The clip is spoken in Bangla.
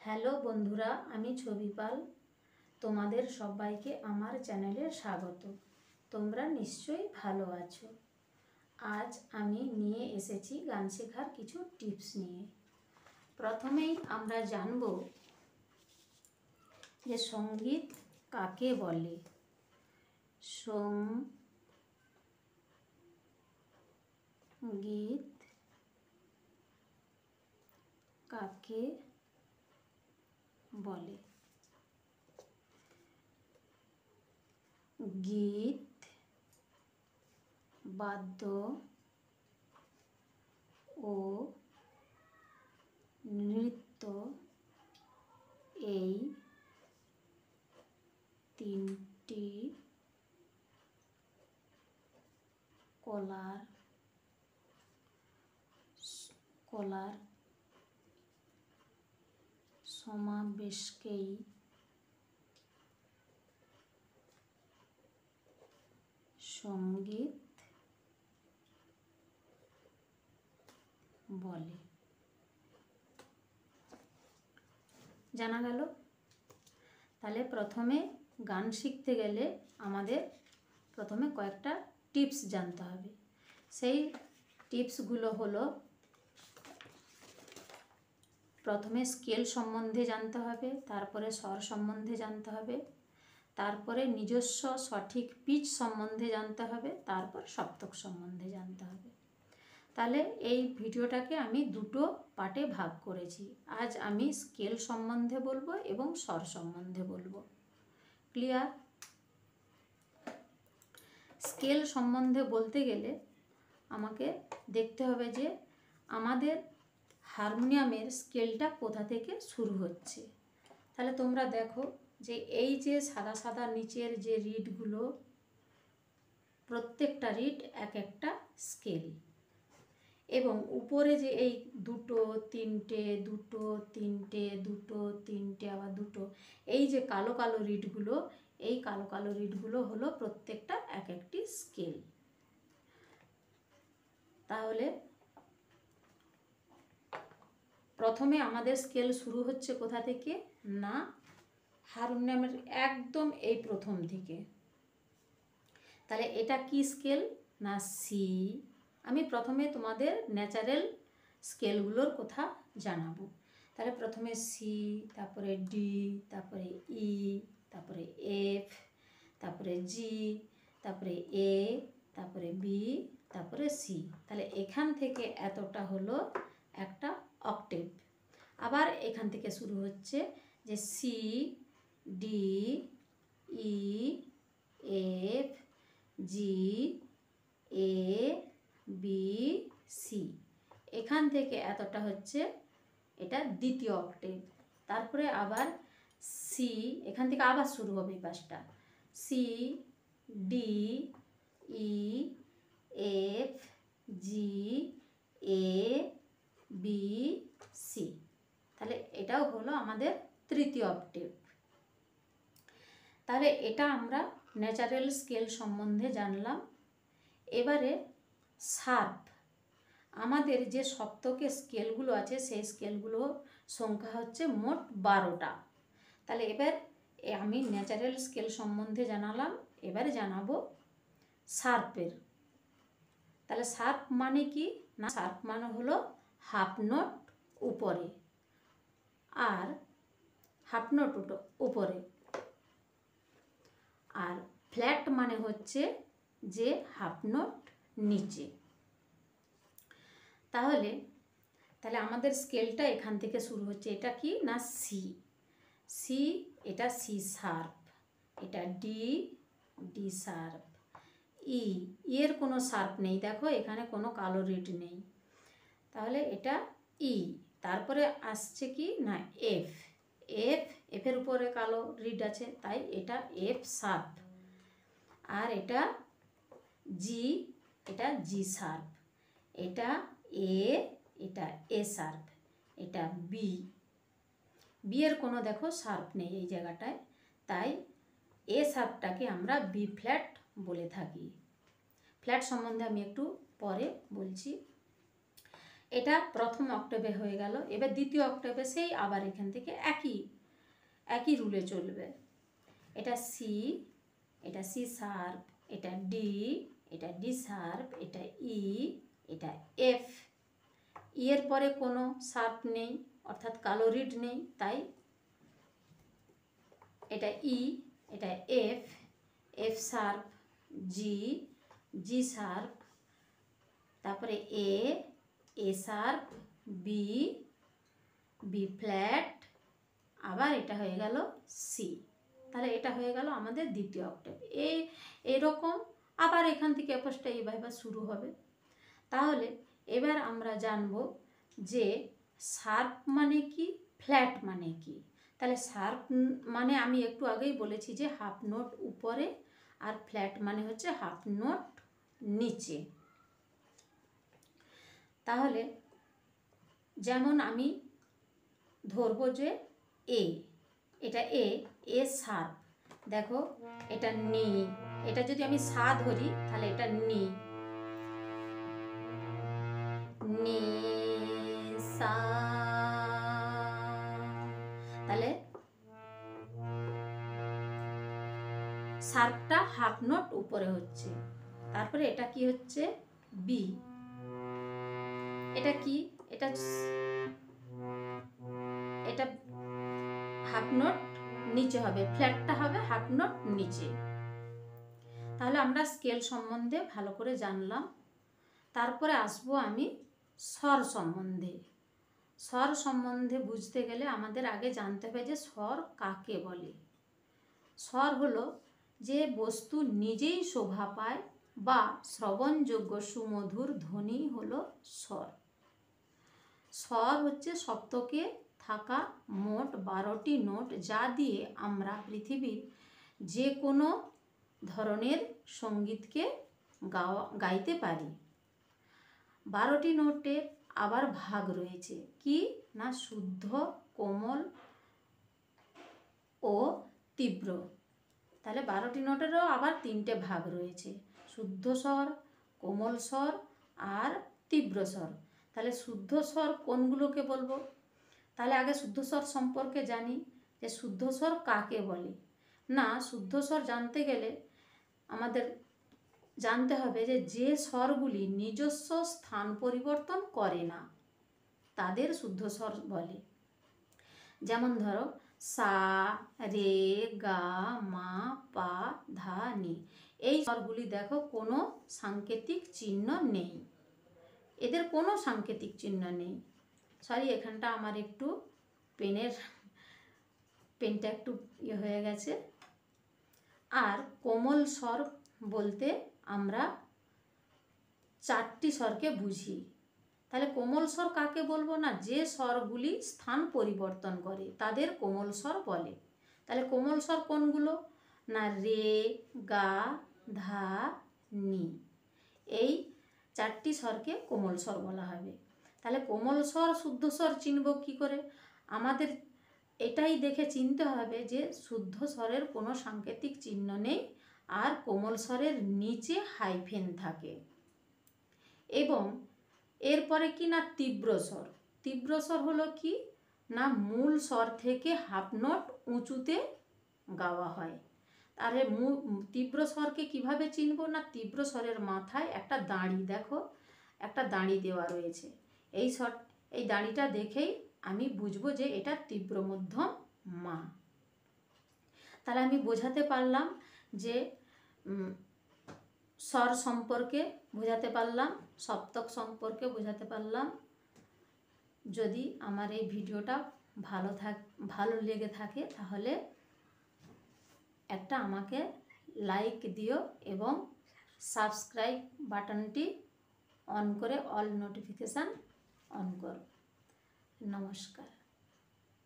হ্যালো বন্ধুরা, আমি ছবি পাল। তোমাদের সবাইকে আমার চ্যানেলে স্বাগত। তোমরা নিশ্চয়ই ভালো আছো। আজ আমি নিয়ে এসেছি গান শেখার কিছু টিপস নিয়ে। প্রথমেই আমরা জানব যে সঙ্গীত কাকে বলে। সঙ্গীত কাকে বলে? গীত, বাদ্য ও নৃত্য এই তিনটি কলার সমাবেশকেই সঙ্গীত বলে। জানা গেল? তাহলে প্রথমে গান শিখতে গেলে আমাদের প্রথমে কয়েকটা টিপস জানতে হবে। সেই টিপসগুলো হলো, প্রথমে স্কেল সম্বন্ধে জানতে হবে, তারপরে স্বর সম্বন্ধে জানতে হবে, তারপরে নিজস্ব সঠিক পিচ সম্বন্ধে জানতে হবে, তারপর সপ্তক সম্বন্ধে জানতে হবে। তাহলে এই ভিডিওটাকে আমি দুটো পার্টে ভাগ করেছি। আজ আমি স্কেল সম্বন্ধে বলবো এবং স্বর সম্বন্ধে বলবো। ক্লিয়ার? স্কেল সম্বন্ধে বলতে গেলে আমাকে দেখতে হবে যে আমাদের হারমোনিয়ামের স্কেলটা কোথা থেকে শুরু হচ্ছে। তাহলে তোমরা দেখো যে এই যে সাদা সাদা নিচের যে রিডগুলো, প্রত্যেকটা রিড এক একটা স্কেল, এবং উপরে যে এই দুটো তিনটে দুটো তিনটে দুটো তিনটে আবার দুটো, এই যে কালো কালো রিডগুলো, এই কালো কালো রিডগুলো হলো প্রত্যেকটা এক একটি স্কেল। তাহলে প্রথমে আমাদের স্কেল শুরু হচ্ছে কোথা থেকে না, হারমোনিয়ামের একদম এই প্রথম থেকে। তাহলে এটা কি স্কেল না সি। আমি প্রথমে তোমাদের ন্যাচারাল স্কেলগুলোর কথা জানাবো। তাহলে প্রথমে সি, তারপরে ডি, তারপরে ই, তারপরে এফ, তারপরে জি, তারপরে এ, তারপরে বি, তারপরে সি। তাহলে এখান থেকে এতটা হলো একটা অক্টেভ। আবার এখান থেকে শুরু হচ্ছে যে সি, ডি, ই, এফ, জি, এ, বি, সি। এখান থেকে এতটা হচ্ছে এটা দ্বিতীয় অক্টেভ। তারপরে আবার সি, এখান থেকে আবার শুরু হবে এই পাশটা, সি, ডি, ই, এফ, জি, এ, বি, সি। তাহলে এটাও হলো আমাদের তৃতীয় অক্টেভ। তাহলে এটা আমরা ন্যাচারাল স্কেল সম্বন্ধে জানলাম। এবারে শার্প, আমাদের যে সপ্তকের স্কেলগুলো আছে সেই স্কেলগুলো সংখ্যা হচ্ছে মোট 12টা। তাহলে এবার আমি ন্যাচারাল স্কেল সম্বন্ধে জানালাম, এবারে জানাবো শার্পের। তাহলে শার্প মানে কি না, শার্প মানে হলো হাফ নোট উপরে আর হাফ নোট উপরে, আর ফ্ল্যাট মানে হচ্ছে যে হাফ নোট নিচে। তাহলে আমাদের স্কেলটা এখান থেকে শুরু হচ্ছে। এটা কি না সি, সি, এটা সি শার্প, এটা ডি, ডি শার্প, ই, এর কোনো শার্প নেই, দেখো এখানে কোনো কালো রিড নেই। তাহলে এটা ই, তারপরে আসছে কি না এফ, এফ, এফের উপরে কালো রিড আছে তাই এটা এফ শার্প, আর এটা জি, এটা জি শার্প, এটা এ, এটা এ শার্প, এটা বি, বি এর কোনো দেখো শার্প নেই এই জায়গাটায়, তাই এ শার্পটাকে আমরা বি ফ্ল্যাট বলে থাকি। ফ্ল্যাট সম্বন্ধে আমি একটু পরে বলছি। এটা প্রথম অক্টেভে হয়ে গেল। এবার দ্বিতীয় অক্টেভে সেই আবার এখান থেকে একই রুলে চলবে। এটা সি, এটা সি শার্প, এটা ডি, এটা ডি শার্প, এটা ই, এটা এফ। ই এর পরে কোনো শার্প নেই, অর্থাৎ কালো রিড নেই, তাই এটা ই, এটা এফ, এফ শার্প, জি, জি শার্প, তারপরে এ, এ শার্প, বি, বি ফ্ল্যাট, আবার এটা হয়ে গেল সি। তাহলে এটা হয়ে গেল আমাদের দ্বিতীয় অক্টেভ। এরকম আবার এখান থেকে অ্যাপোস্টা এইভাবে শুরু হবে। তাহলে এবার আমরা জানব যে শার্প মানে কি, ফ্ল্যাট মানে কি। তাহলে শার্প মানে আমি একটু আগেই বলেছি যে হাফ নোট উপরে, আর ফ্ল্যাট মানে হচ্ছে হাফ নোট নিচে। তাহলে যেমন আমি ধরবো যে এ, এটা এ, এ শার্প, দেখো এটা নি, এটা যদি আমি সা ধরি তাহলে এটা নি, নি সা। তাহলে শার্পটা হাফ নোট উপরে হচ্ছে। তারপরে এটা কি হচ্ছে বি, এটা কি, এটা হাফ নোট নিচে হবে, ফ্ল্যাটটা হবে হাফ নোট নিচে। তাহলে আমরা স্কেল সম্বন্ধে ভালো করে জানলাম। তারপরে আসবো আমি স্বর সম্বন্ধে। স্বর সম্বন্ধে বুঝতে গেলে আমাদের আগে জানতে হবে যে স্বর কাকে বলে। স্বর হলো যে বস্তু নিজেই শোভা পায় বা শ্রবণযোগ্য সুমধুর ধ্বনি হলো স্বর। স্বর হচ্ছে সপ্তকে থাকা মোট 12টি নোট, যা দিয়ে আমরা পৃথিবীর যে কোনো ধরনের সঙ্গীতকে গাইতে পারি। 12টি নোটের আবার ভাগ রয়েছে কি না, শুদ্ধ, কোমল ও তীব্র। তাহলে 12টি নোটেরও আবার 3টে ভাগ রয়েছে, শুদ্ধ স্বর, কোমল স্বর আর তীব্র স্বর। তাহলে শুদ্ধ স্বর কোনগুলোকে বলবো? তাহলে আগে শুদ্ধ স্বর সম্পর্কে জানি যে শুদ্ধ স্বর কাকে বলে। না, শুদ্ধ স্বর জানতে গেলে আমাদের জানতে হবে যে যে স্বরগুলি নিজস্ব স্থান পরিবর্তন করে না তাদের শুদ্ধ স্বর বলে। যেমন ধরো সা, রে, গা, মা, পা, ধা, নি, এই স্বরগুলি দেখো কোনো সাংকেতিক চিহ্ন নেই, এদের কোনো সাংকেতিক চিহ্ন নেই। সরি, এখানটা আমার একটু পেনটা একটু ইয়ে হয়ে গেছে। আর কোমল স্বর বলতে আমরা 4টি স্বরকে বুঝি। তাহলে কোমল স্বর কাকে বলবো? না, যে স্বরগুলি স্থান পরিবর্তন করে তাদের কোমল স্বর বলে। তাহলে কোমল স্বর কোনগুলো? না, রে, গা, ধা, নি, এই 4টি স্বরকে কোমল স্বর বলা হবে। তাহলে কোমল স্বর শুদ্ধ স্বর চিনব কি করে? আমাদের এটাই দেখে চিনতে হবে যে শুদ্ধ স্বরের কোনো সাংকেতিক চিহ্ন নেই আর কোমল স্বরের নিচে হাইফেন থাকে। এবং এরপরে কি না, তীব্র স্বর। তীব্র স্বর হলো কি না, মূল স্বর থেকে হাফ নোট উঁচুতে গাওয়া হয়। তাহলে তীব্র স্বরকে কিভাবে চিনব? না, তীব্র স্বরের মাথায় একটা দাঁড়ি, দেখো একটা দাঁড়ি দেওয়া রয়েছে, এই দাঁড়িটা দেখেই আমি বুঝবো যে এটা তীব্র মধ্যম মা। তাহলে আমি বোঝাতে পারলাম যে স্বর সম্পর্কে বোঝাতে পারলাম, সপ্তক সম্পর্কে বোঝাতে পারলাম। যদি আমার এই ভিডিওটা ভালো লেগে থাকে তাহলে একটা আমাকে লাইক দিও এবং সাবস্ক্রাইব বাটনটি অন করে অল নোটিফিকেশান অন করো। নমস্কার।